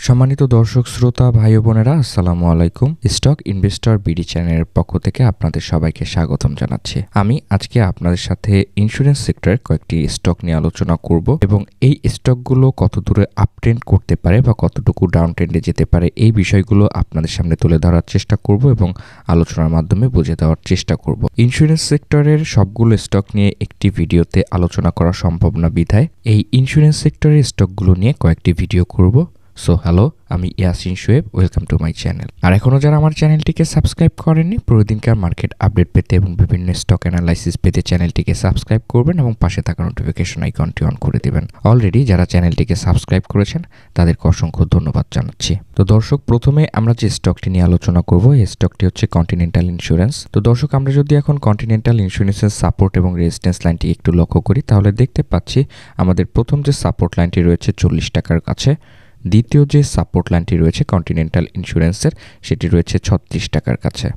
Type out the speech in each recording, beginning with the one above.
সম্মানিত দর্শক শ্রোতা ভাই ও বোনেরা, আসসালামু আলাইকুম। স্টক ইনভেস্টর বিডি চ্যানেলের পক্ষ থেকে আপনাদের সবাইকে স্বাগতম জানাচ্ছি। আমি আজকে আপনাদের সাথে ইন্স্যুরেন্স সেক্টরের কয়েকটি স্টক নিয়ে আলোচনা করব এবং এই স্টকগুলো কত দূরে আপ ট্রেন্ড করতে পারে বা কতটুকু ডাউন ট্রেন্ডে যেতে পারে এই বিষয়গুলো আপনাদের সামনে তুলে ধরার চেষ্টা করব এবং আলোচনার মাধ্যমে বুঝে দেওয়ার চেষ্টা করব। ইন্স্যুরেন্স সেক্টরের সবগুলো স্টক নিয়ে একটি ভিডিওতে আলোচনা করা সম্ভব না বিধায় এই ইন্স্যুরেন্স সেক্টরের স্টকগুলো নিয়ে কয়েকটি ভিডিও করব। সো হ্যালো, আমি Yasin Shoaib, welcome to my channel. আর এখনও যারা আমার চ্যানেলটিকে সাবস্ক্রাইব করেননি, প্রতিদিনকার মার্কেট আপডেট পেতে এবং বিভিন্ন স্টক অ্যানালাইসিস পেতে চ্যানেলটিকে সাবস্ক্রাইব করবেন এবং পাশে থাকা নোটিফিকেশন আইকনটি অন করে দেবেন। অলরেডি যারা চ্যানেলটিকে সাবস্ক্রাইব করেছেন তাদেরকে অসংখ্য ধন্যবাদ জানাচ্ছি। তো দর্শক, প্রথমে আমরা যে স্টকটি নিয়ে আলোচনা করব এই স্টকটি হচ্ছে কন্টিনেন্টাল ইন্স্যুরেন্স। তো দর্শক, আমরা যদি এখন কন্টিনেন্টাল ইন্স্যুরেন্সের সাপোর্ট এবং রেজিস্ট্যান্স লাইনটি একটু লক্ষ্য করি তাহলে দেখতে পাচ্ছি আমাদের প্রথম যে সাপোর্ট লাইনটি রয়েছে 40 টাকার কাছে, দ্বিতীয় যে সাপোর্ট লাইনটি রয়েছে কন্টিনেন্টাল ইন্স্যুরেন্সের সেটি রয়েছে 36 টাকার কাছে।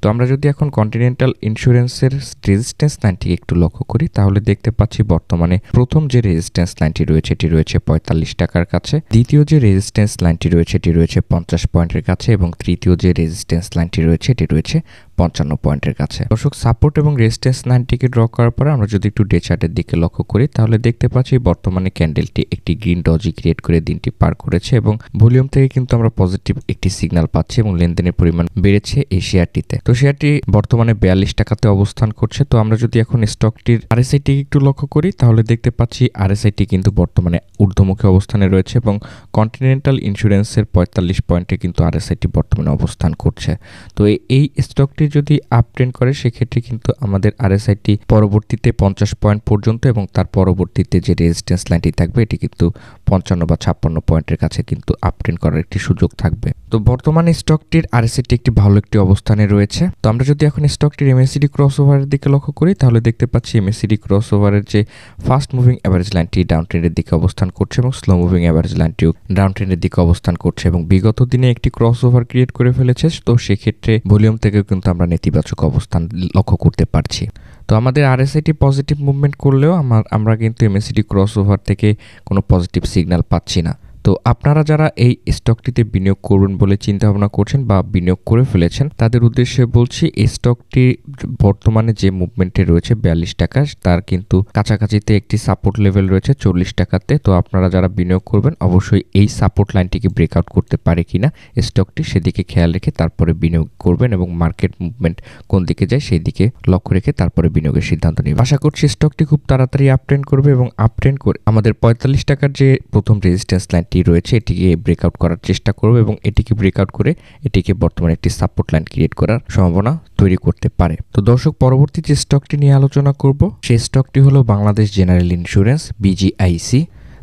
তো আমরা যদি এখন কন্টিনেন্টাল ইন্স্যুরেন্সের রেজিস্ট্যান্স লাইনটি একটু লক্ষ্য করি তাহলে দেখতে পাচ্ছি বর্তমানে প্রথম যে রেজিস্ট্যান্স লাইনটি রয়েছে এটি রয়েছে 45 টাকার কাছে, দ্বিতীয় যে রেজিস্ট্যান্স লাইনটি রয়েছে এটি রয়েছে 50 পয়েন্টের কাছে এবং তৃতীয় যে রেজিস্ট্যান্স লাইনটি রয়েছে এটি রয়েছে 55 পয়েন্টের কাছে। দর্শক, সাপোর্ট এবং রেজিস্ট্যান্স লাইনটিকে ড্র করার পরে আমরা যদি একটু ডে চার্টের দিকে লক্ষ্য করি তাহলে দেখতে পাচ্ছি বর্তমানে ক্যান্ডেলটি একটি গ্রিন ডজি ক্রিয়েট করে দিনটি পার করেছে এবং ভলিউম থেকে কিন্তু আমরা পজিটিভ একটি সিগন্যাল পাচ্ছি এবং লেনদেনের পরিমাণ বেড়েছে এই শেয়ারটিতে। তো শেয়ারটি বর্তমানে 42 টাকাতে অবস্থান করছে। তো আমরা যদি এখন স্টকটির আরএসআইটি একটু লক্ষ্য করি তাহলে দেখতে পাচ্ছি আরএসআইটি কিন্তু বর্তমানে ঊর্ধ্বমুখী অবস্থানে রয়েছে এবং কন্টিনেন্টাল ইন্স্যুরেন্সের 45 পয়েন্টে কিন্তু আরএসআইটি বর্তমানে অবস্থান করছে। তো এই স্টকটি যদি আপ ট্রেন্ড করে সেক্ষেত্রে কিন্তু আমাদের আরএসআইটি পরবর্তীতে 50 পয়েন্ট পর্যন্ত এবং তার পরবর্তীতে যে রেজিস্ট্যান্স লাইনটি থাকবে এটি কিন্তু 55 বা 56 পয়েন্টের কাছে কিন্তু আপ ট্রেন্ড করার একটি সুযোগ থাকবে। তো বর্তমানে স্টকটির আরএসআইটি একটি ভালো একটি অবস্থানে রয়েছে। তো আমরা যদি এখন স্টকটির এমএসিডি ক্রসওভারের দিকে লক্ষ্য করি তাহলে দেখতে পাচ্ছি এমএসিডি ক্রসওভারের যে ফাস্ট মুভিং অ্যাভারেজ লাইনটি ডাউন ট্রেন্ডের দিকে অবস্থান করছে এবং স্লো মুভিং অ্যাভারেজ লাইনটিও ডাউন ট্রেন্ডের দিকে অবস্থান করছে এবং বিগত দিনে একটি ক্রসওভার ক্রিয়েট করে ফেলেছে। তো সেক্ষেত্রে ভলিউম থেকেও কিন্তু আমরা নেতিবাচক অবস্থান লক্ষ্য করতে পারছি। তো আমাদের আরএসআইটি পজিটিভ মুভমেন্ট করলেও আমরা কিন্তু এমএসিডি ক্রসওভার থেকে কোনো পজিটিভ সিগন্যাল পাচ্ছি না। তো আপনারা যারা এই স্টকটিতে বিনিয়োগ করবেন বলে চিন্তা ভাবনা করছেন বা বিনিয়োগ করে ফেলেছেন তাদের উদ্দেশ্যে বলছি, এই স্টকটি বর্তমানে যে মুভমেন্টে রয়েছে 42 টাকা, তার কিন্তু কাছাকাছিতে একটি সাপোর্ট লেভেল রয়েছে 40 টাকাতে। তো আপনারা যারা বিনিয়োগ করবেন অবশ্যই এই সাপোর্ট লাইনটিকে ব্রেকআউট করতে পারে কিনা স্টকটি সেদিকে খেয়াল রেখে তারপরে বিনিয়োগ করবেন এবং মার্কেট মুভমেন্ট কোন দিকে যায় সেই দিকে লক্ষ্য রেখে তারপরে বিনিয়োগের সিদ্ধান্ত নেবেন। আশা করছি স্টকটি খুব তাড়াতাড়ি আপ ট্রেন্ড করবে এবং আপ ট্রেন্ড করে আমাদের 45 টাকার যে প্রথম রেজিস্ট্যান্স লাইন রয়েছে এটিকে ব্রেকআউট করার চেষ্টা করবে এবং এটিকে ব্রেকআউট করে এটিকে বর্তমানে একটি সাপোর্ট লাইন ক্রিয়েট করার সম্ভাবনা তৈরি করতে পারে। তো দর্শক, পরবর্তী যে স্টকটি নিয়ে আলোচনা করব সেই স্টকটি হলো বাংলাদেশ জেনারেল ইন্স্যুরেন্স বিজিআইসি।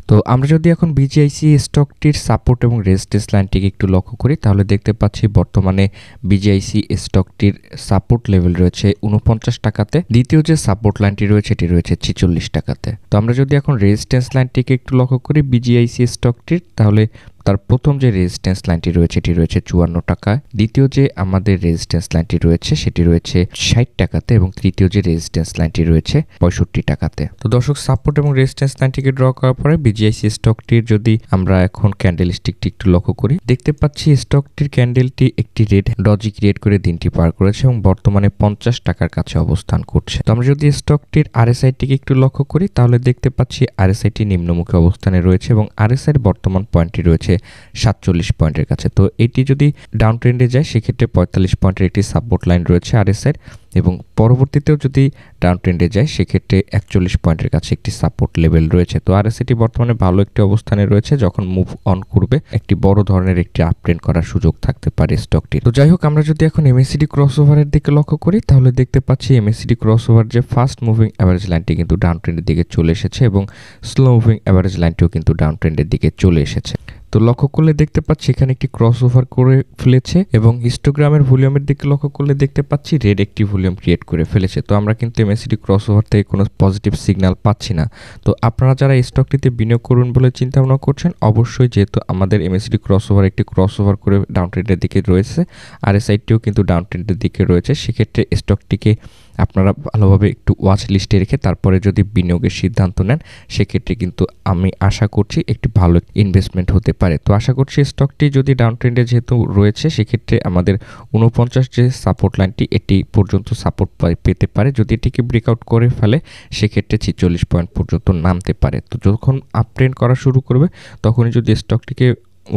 তো আমরা যদি এখন বিজিআইসি স্টকটির সাপোর্ট এবং রেজিস্ট্যান্স লাইনটিকে একটু লক্ষ্য করি তাহলে দেখতে পাচ্ছি বর্তমানে বিজিআইসি স্টকটির সাপোর্ট লেভেল রয়েছে 49 টাকাতে, দ্বিতীয় যে সাপোর্ট লাইনটি রয়েছে এটি রয়েছে 46 টাকাতে। তো আমরা যদি এখন রেজিস্ট্যান্স লাইনটিকে একটু লক্ষ্য করি বিজিআইসি স্টকটির তাহলে তার প্রথম যে রেজিস্ট্যান্স লাইনটি রয়েছে এটি রয়েছে 54 টাকায়, দ্বিতীয় যে আমাদের রেজিস্ট্যান্স লাইনটি রয়েছে সেটি রয়েছে 60 টাকাতে এবং তৃতীয় যে রেজিস্ট্যান্স লাইনটি রয়েছে 65 টাকাতে। তো দর্শক, সাপোর্ট এবং রেজিস্ট্যান্স লাইনটিকে ড্র করার পরে বিজিআইসি স্টকটির যদি আমরা এখন ক্যান্ডেল স্টিকটি একটু লক্ষ্য করি দেখতে পাচ্ছি স্টকটির ক্যান্ডেলটি একটি রেড ডজি ক্রিয়েট করে দিনটি পার করেছে এবং বর্তমানে 50 টাকার কাছে অবস্থান করছে। তো আমরা যদি স্টকটির আরএসআইটিকে একটু লক্ষ্য করি তাহলে দেখতে পাচ্ছি আরএসআইটি নিম্নমুখী অবস্থানে রয়েছে এবং আরএসআইর বর্তমান পয়েন্টটি রয়েছে 47 পয়েন্টের কাছে। তো এটি যদি ডাউন ট্রেন্ডে যায় সেক্ষেত্রে 45 পয়েন্টের একটি সাপোর্ট লাইন রয়েছে আরএসআইর এবং পরবর্তীতেও যদি ডাউন ট্রেন্ডে যায় সেক্ষেত্রে 41 পয়েন্টের কাছে একটি সাপোর্ট লেভেল রয়েছে। তো আরএসআইটি বর্তমানে ভালো একটি অবস্থানে রয়েছে, যখন মুভ অন করবে একটি বড় ধরনের একটি আপ ট্রেন্ড করার সুযোগ থাকতে পারে স্টকটি। তো যাই হোক, আমরা যদি এখন এমএসিডি ক্রসওভারের দিকে লক্ষ্য করি তাহলে দেখতে পাচ্ছি এমএসিডি ক্রসওভার যে ফাস্ট মুভিং অ্যাভারেজ লাইনটি কিন্তু ডাউন ট্রেন্ডের দিকে চলে এসেছে এবং স্লো মুভিং অ্যাভারেজ লাইনটিও কিন্তু ডাউন ট্রেন্ডের দিকে চলে এসেছে। তো লক্ষ্য করলে দেখতে পাচ্ছি এখানে একটি ক্রসওভার করে ফেলেছে এবং হিস্টোগ্রামের ভলিউমের দিকে লক্ষ্য করলে দেখতে পাচ্ছি রেড একটি ভলিউম ক্রিয়েট করে ফেলেছে। তো আমরা কিন্তু এমএসিডি ক্রসওভার থেকে কোনো পজিটিভ সিগন্যাল পাচ্ছি না। তো আপনারা যারা এই স্টকটিতে বিনিয়োগ করুন বলে চিন্তা ভাবনা করছেন অবশ্যই, যেহেতু আমাদের এমএসিডি ক্রসওভার একটি ক্রসওভার করে ডাউন ট্রেন্ডের দিকে রয়েছে, আরএসআইটিও কিন্তু ডাউন ট্রেন্ডের দিকে রয়েছে, সেক্ষেত্রে স্টকটিকে আপনারা ভালোভাবে একটু ওয়াচ লিস্টে রেখে তারপরে যদি বিনিয়োগের সিদ্ধান্ত নেন, সেক্ষেত্রে কিন্তু আমি আশা করছি একটি ভালো ইনভেস্টমেন্ট হতে পারে। তো আশা করছি স্টকটি যদি ডাউন ট্রেন্ডে যেহেতু রয়েছে, সেক্ষেত্রে আমাদের 49 যে সাপোর্ট লাইনটি এটি পর্যন্ত সাপোর্ট পেতে পারে। যদি এটিকে ব্রেকআউট করে ফেলে, সেক্ষেত্রে 46 পয়েন্ট পর্যন্ত নামতে পারে। তো যখন আপ ট্রেন্ড করা শুরু করবে, তখনই যদি স্টকটিকে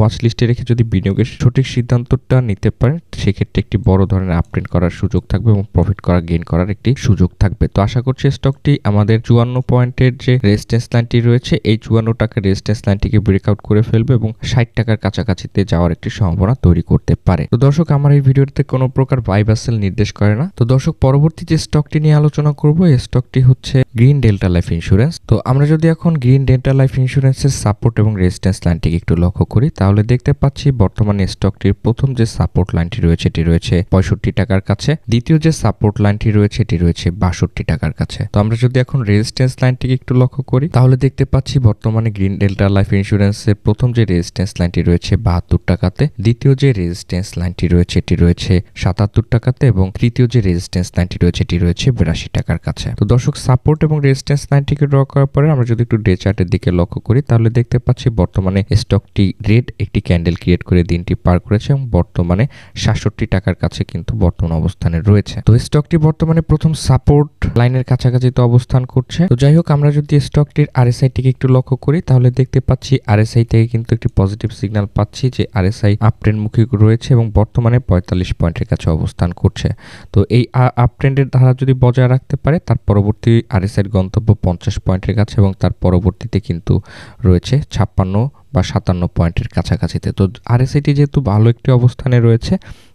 ওয়াচ লিস্টে রেখে যদি বিনিয়োগের সঠিক সিদ্ধান্তটা নিতে পারেন, সেক্ষেত্রে একটি বড় ধরনের আপট্রেন্ড করার সুযোগ থাকবে এবং প্রফিট গেইন করার একটি সুযোগ থাকবে। তো আশা করছি স্টকটি আমাদের 54 পয়েন্টের যে রেজিস্ট্যান্স লাইনটি রয়েছে, এই 54 টাকার রেজিস্ট্যান্স লাইনটিকে ব্রেকআউট করে ফেলবে এবং 60 টাকার কাছাকাছিতে যাওয়ার একটি সম্ভাবনা তৈরি করতে পারে। তো দর্শক, আমার এই ভিডিওতে কোনো প্রকার বাই বা সেল নির্দেশ করে না। তো দর্শক, পরবর্তী যে স্টকটি নিয়ে আলোচনা করব, এই স্টকটি হচ্ছে গ্রিন ডেল্টা লাইফ ইন্স্যুরেন্স। তো আমরা যদি এখন গ্রিন ডেল্টা লাইফ ইন্স্যুরেন্সের সাপোর্ট এবং রেজিস্ট্যান্স লাইনটিকে একটু লক্ষ্য করি, তাহলে দেখতে পাচ্ছি বর্তমানে স্টকটির প্রথম যে সাপোর্ট লাইনটি রয়েছে এটি রয়েছে 65 টাকার কাছে, দ্বিতীয় যে সাপোর্ট লাইনটি রয়েছে এটি রয়েছে 62 টাকার কাছে। তো আমরা যদি এখন রেজিস্ট্যান্স লাইনটিকে একটু লক্ষ্য করি, তাহলে দেখতে পাচ্ছি বর্তমানে গ্রিন ডেল্টা লাইফ ইন্স্যুরেন্সের প্রথম যে রেজিস্ট্যান্স লাইনটি রয়েছে 72 টাকাতে, দ্বিতীয় যে রেজিস্ট্যান্স লাইনটি রয়েছে এটি রয়েছে 77 টাকাতে এবং তৃতীয় যে রেজিস্ট্যান্স লাইনটি রয়েছে এটি রয়েছে 82 টাকার কাছে। তো দর্শক, সাপোর্ট এবং রেজিস্ট্যান্স লাইনটিকে ড্র করার পরে আমরা যদি একটু ডে চার্টের দিকে লক্ষ্য করি, তাহলে দেখতে পাচ্ছি বর্তমানে স্টকটি রেড একটি ক্যান্ডেল ক্রিয়েট করে দিনটি পার করেছে এবং বর্তমানে 67 টাকার কাছে কিন্তু বর্তমান অবস্থানে রয়েছে। তো স্টকটি বর্তমানে প্রথম সাপোর্ট লাইনের কাছাকাছি তো অবস্থান করছে। তো যাই হোক, আমরা যদি স্টকটির আরএসআই টিকে একটু লক্ষ্য করি, তাহলে দেখতে পাচ্ছি আরএসআই থেকে কিন্তু একটি পজিটিভ সিগন্যাল পাচ্ছি যে আরএসআই আপট্রেন্ড মুখী রয়েছে এবং বর্তমানে 45 পয়েন্টের কাছে অবস্থান করছে। তো এই আপট্রেন্ডের ধারা যদি বজায় রাখতে পারে, তার পরবর্তী আরএসআই গন্তব্য 50 পয়েন্টের কাছে এবং তার পরবর্তীতে কিন্তু রয়েছে 56 বা 57 পয়েন্টের কাছাকাছিতে। তো আরএসআইটি যেহেতু ভালো একটি অবস্থানে রয়েছে,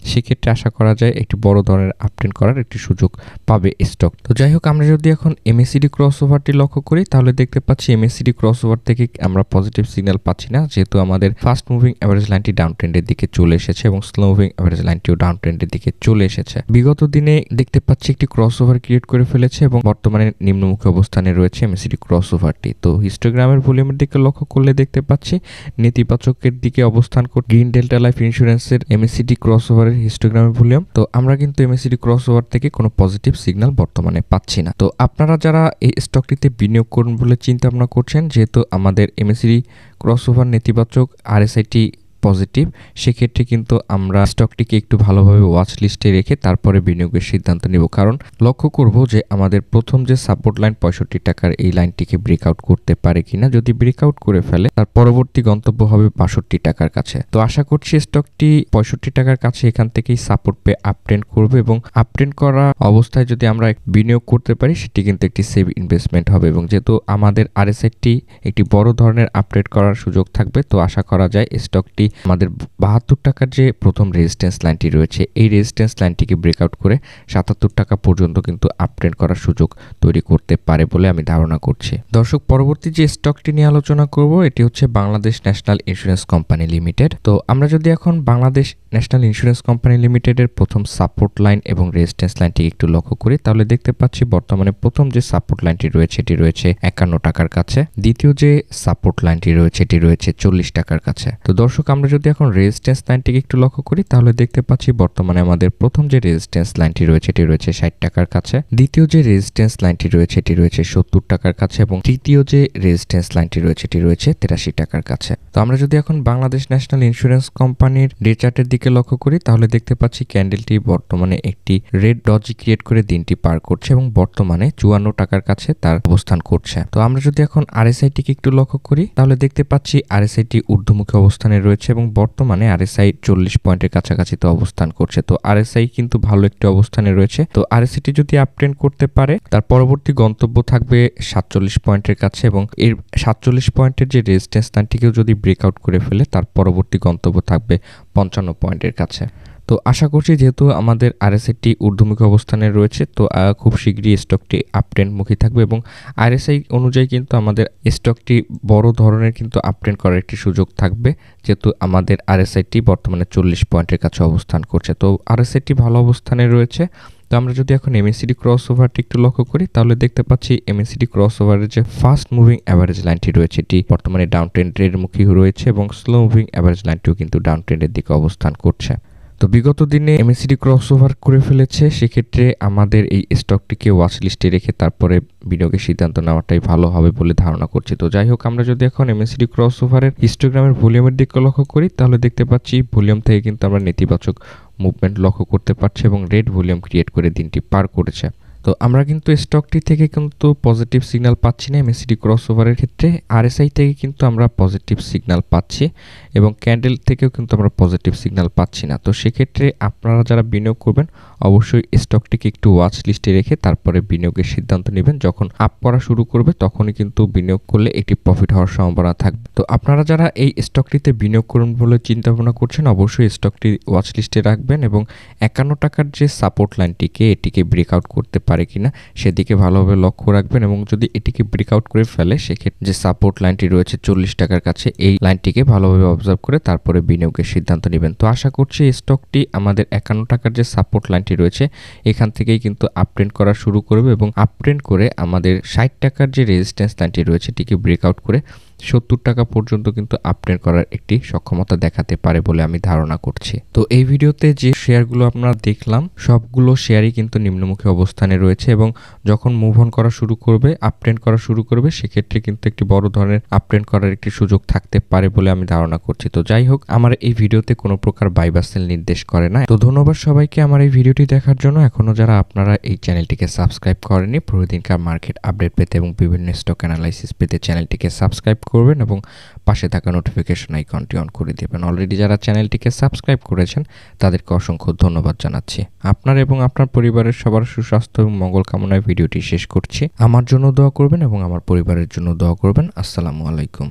সেক্ষেত্রে আশা করা যায় একটি বড় ধরনের আপট্রেন্ড করার একটি সুযোগ পাবে স্টক। তো যাই হোক, আমরা যদি এখন এমএসিডি ক্রসওভারটি লক্ষ্য করি, তাহলে দেখতে পাচ্ছি এমএসিডি ক্রসওভার থেকে আমরা পজিটিভ সিগন্যাল পাচ্ছি না, যেহেতু আমাদের ফাস্ট মুভিং অ্যাভারেজ লাইনটি ডাউন ট্রেন্ডের দিকে চলে এসেছে এবং স্লো মুভিং অ্যাভারেজ লাইনটিও ডাউন ট্রেন্ডের দিকে চলে এসেছে। বিগত দিনে দেখতে পাচ্ছি একটি ক্রসওভার ক্রিয়েট করে ফেলেছে এবং বর্তমানে নিম্নমুখী অবস্থানে রয়েছে এমএসিডি ক্রসওভারটি। তো হিস্টোগ্রামের ভলিউমের দিকে লক্ষ্য করলে দেখতে পাচ্ছি নেতিবাচকের দিকে অবস্থান করে গ্রিন ডেল্টা লাইফ ইন্স্যুরেন্সের এমএসিডি ক্রসওভারের হিস্টোগ্রামের ভলিউম। তো আমরা কিন্তু এমএসিডি ক্রসওভার থেকে কোনো পজিটিভ সিগন্যাল বর্তমানে পাচ্ছি না। তো আপনারা যারা এই স্টকটিতে বিনিয়োগ করুন বলে চিন্তা ভাবনা করছেন, যেহেতু আমাদের এমএসিডি ক্রসওভার নেতিবাচক, আরএসআইটি পজিটিভ, সেক্ষেত্রে কিন্তু আমরা স্টকটিকে একটু ভালোভাবে ওয়াচ লিস্টে রেখে তারপরে বিনিয়োগের সিদ্ধান্ত নিব। কারণ লক্ষ্য করব যে আমাদের প্রথম যে সাপোর্ট লাইন 65 টাকার, এই লাইনটিকে ব্রেকআউট করতে পারে কিনা। যদি ব্রেকআউট করে ফেলে, তার পরবর্তী গন্তব্য হবে 62 টাকার কাছে। তো আশা করছি স্টকটি 65 টাকার কাছে এখান থেকেই সাপোর্ট পেয়ে আপট্রেন্ড করবে এবং আপট্রেন্ড করা অবস্থায় যদি আমরা বিনিয়োগ করতে পারি, সেটি কিন্তু একটি সেভ ইনভেস্টমেন্ট হবে এবং যেহেতু আমাদের আরএসআইটি একটি বড় ধরনের আপডেট করার সুযোগ থাকবে, তো আশা করা যায় স্টকটি আমাদের 72 টাকার যে প্রথম রেজিস্ট্যান্স লাইনটি রয়েছে, এই রেজিস্ট্যান্স লাইনটিকে ব্রেকআউট করে 77 টাকা পর্যন্ত কিন্তু আপট্রেন্ড করার সুযোগ তৈরি করতে পারে বলে আমি ধারণা করছি। দর্শক, পরবর্তী যে স্টকটি নিয়ে আলোচনা করব, এটি হচ্ছে Bangladesh national insurance company limited. তো আমরা যদি এখন বাংলাদেশ ন্যাশনাল ইন্স্যুরেন্স কোম্পানি লিমিটেডের প্রথম সাপোর্ট লাইন এবং রেজিস্ট্যান্স লাইনটি একটু লক্ষ্য করি, তাহলে দেখতে পাচ্ছি বর্তমানে প্রথম যে সাপোর্ট লাইনটি রয়েছে এটি রয়েছে 51 টাকার কাছে, দ্বিতীয় যে সাপোর্ট লাইনটি রয়েছে এটি রয়েছে 40 টাকার কাছে। তো দর্শক, আমরা যদি এখন রেজিস্ট্যান্স লাইনটিকে একটু লক্ষ্য করি, তাহলে দেখতে পাচ্ছি বর্তমানে আমাদের প্রথম যে রেজিস্ট্যান্স লাইনটি রয়েছে এটি রয়েছে 60 টাকার কাছে, দ্বিতীয় যে রেজিস্ট্যান্স লাইনটি রয়েছে এটি রয়েছে 70 টাকার কাছে এবং তৃতীয় যে রেজিস্ট্যান্স লাইনটি রয়েছে এটি রয়েছে 83 টাকার কাছে। তো আমরা যদি এখন বাংলাদেশ ন্যাশনাল ইন্স্যুরেন্স কোম্পানির ডে চার্টের দিকে লক্ষ্য করি, তাহলে দেখতে পাচ্ছি ক্যান্ডেলটি বর্তমানে একটি রেড ডজি ক্রিয়েট করে দিনটি পার করছে এবং বর্তমানে 54 টাকার কাছে তার অবস্থান করছে। তো আমরা যদি এখন আরএসআই টিকে একটু লক্ষ্য করি, তাহলে দেখতে পাচ্ছি আরএসআইটি ঊর্ধ্বমুখী অবস্থানে রয়েছে এবং বর্তমানে আরএসআই 40 পয়েন্টের কাছাকাছি তো অবস্থান করছে। তো আরএসআই কিন্তু ভালো একটি অবস্থানে রয়েছে। তো আরএসআইটি যদি আপট্রেন্ড করতে পারে, তার পরবর্তী গন্তব্য থাকবে 47 পয়েন্টের কাছে এবং এর 47 পয়েন্টের যে রেজিস্ট্যান্স লাইনটিকেও যদি ব্রেকআউট করে ফেলে, তার পরবর্তী গন্তব্য থাকবে 55 পয়েন্টের কাছে। তো আশা করছি যেহেতু আমাদের আরএসআইটি ঊর্ধ্বমুখী অবস্থানে রয়েছে, তো খুব শীঘ্রই স্টকটি আপট্রেন্ডমুখী থাকবে এবং আরএসআই অনুযায়ী কিন্তু আমাদের স্টকটি বড় ধরনের কিন্তু আপট্রেন্ড করার একটি সুযোগ থাকবে, যেহেতু আমাদের আরএসআইটি বর্তমানে 40 পয়েন্টের কাছে অবস্থান করছে। তো আরএসআইটি ভালো অবস্থানে রয়েছে। তো আমরা যদি এখন এমএসিডি ক্রসওভারটি একটু লক্ষ্য করি, তাহলে দেখতে পাচ্ছি এমএসিডি ক্রসওভারের যে ফাস্ট মুভিং অ্যাভারেজ লাইনটি রয়েছে এটি বর্তমানে ডাউন ট্রেন্ডের মুখী রয়েছে এবং স্লো মুভিং অ্যাভারেজ লাইনটিও কিন্তু ডাউন ট্রেন্ডের দিকে অবস্থান করছে। তো বিগত দিনে এমএসিডি ক্রসওভার করে ফেলেছে, সেক্ষেত্রে আমাদের এই স্টকটিকে ওয়াচ লিস্টে রেখে তারপরে বিনিয়োগের সিদ্ধান্ত নেওয়াটাই ভালো হবে বলে ধারণা করছি। তো যাই হোক, আমরা যদি এখন এমএসিডি ক্রসওভারের হিস্টোগ্রামের ভলিউমের দিকে লক্ষ্য করি, তাহলে দেখতে পাচ্ছি ভলিউম থেকে কিন্তু আমরা নেতিবাচক মুভমেন্ট লক্ষ্য করতে পারছি এবং রেড ভলিউম ক্রিয়েট করে দিনটি পার করেছে। তো আমরা কিন্তু স্টকটি থেকে কিন্তু পজিটিভ সিগন্যাল পাচ্ছি না এমএসিডি ক্রসওভারের ক্ষেত্রে। আরএসআই থেকে কিন্তু আমরা পজিটিভ সিগন্যাল পাচ্ছি এবং ক্যান্ডেল থেকেও কিন্তু আমরা পজিটিভ সিগন্যাল পাচ্ছি না। তো সেক্ষেত্রে আপনারা যারা বিনিয়োগ করবেন অবশ্যই স্টকটিকে একটু ওয়াচ লিস্টে রেখে তারপরে বিনিয়োগের সিদ্ধান্ত নেবেন। যখন আপ করা শুরু করবে তখনই কিন্তু বিনিয়োগ করলে একটি প্রফিট হওয়ার সম্ভাবনা থাকবে। তো আপনারা যারা এই স্টকটিতে বিনিয়োগ করুন বলে চিন্তা ভাবনা করছেন অবশ্যই স্টকটি ওয়াচ লিস্টে রাখবেন এবং 51 টাকার যে সাপোর্ট লাইনটিকে এটিকে ব্রেকআউট করতে পারে কিনা সেদিকে ভালোভাবে লক্ষ্য রাখবেন এবং যদি এটিকে ব্রেকআউট করে ফেলে সেক্ষেত্রে যে সাপোর্ট লাইনটি রয়েছে 40 টাকার কাছে, এই লাইনটিকে ভালোভাবে অবজার্ভ করে তারপরে বিনিয়োগের সিদ্ধান্ত নেবেন। তো আশা করছি স্টকটি আমাদের 51 টাকার যে সাপোর্ট লাইনটি রয়েছে এখান থেকেই কিন্তু আপট্রেন্ড করা শুরু করবে এবং আপট্রেন্ড করে আমাদের 60 টাকার যে রেজিস্ট্যান্স লাইনটি রয়েছে এটিকে ব্রেকআউট করে 70 টাকা পর্যন্ত কিন্তু আপট্রেন্ড করার একটি সক্ষমতা দেখাতে পারে বলে আমি ধারণা করছি। তো এই ভিডিওতে যে শেয়ারগুলো আমরা দেখলাম সবগুলো শেয়ারই কিন্তু নিম্নমুখী অবস্থানে রয়েছে এবং যখন মুভ অন করা শুরু করবে, আপট্রেন্ড করা শুরু করবে, সেক্ষেত্রে কিন্তু একটি বড় ধরনের আপট্রেন্ড করার একটি সুযোগ থাকতে পারে বলে আমি ধারণা করছি। তো যাই হোক, আমার এই ভিডিওতে কোনো প্রকার বাই বা সেল নির্দেশ করে না। তো ধন্যবাদ সবাইকে আমার এই ভিডিওটি দেখার জন্য। এখনো যারা আপনারা এই চ্যানেলটিকে সাবস্ক্রাইব করেনি, প্রতিদিনকার মার্কেট আপডেট পেতে এবং বিভিন্ন স্টক অ্যানালাইসিস পেতে চ্যানেলটিকে সাবস্ক্রাইব করবেন এবং পাশে থাকা নোটিফিকেশন আইকনটি অন করে দেবেন। অলরেডি যারা চ্যানেলটিকে সাবস্ক্রাইব করেছেন তাদেরকে অসংখ্য ধন্যবাদ জানাচ্ছি। আপনার এবং আপনার পরিবারের সবার সুস্বাস্থ্য এবং মঙ্গল কামনায় ভিডিওটি শেষ করছি। আমার জন্য দোয়া করবেন এবং আমার পরিবারের জন্য দোয়া করবেন। আসসালামু আলাইকুম।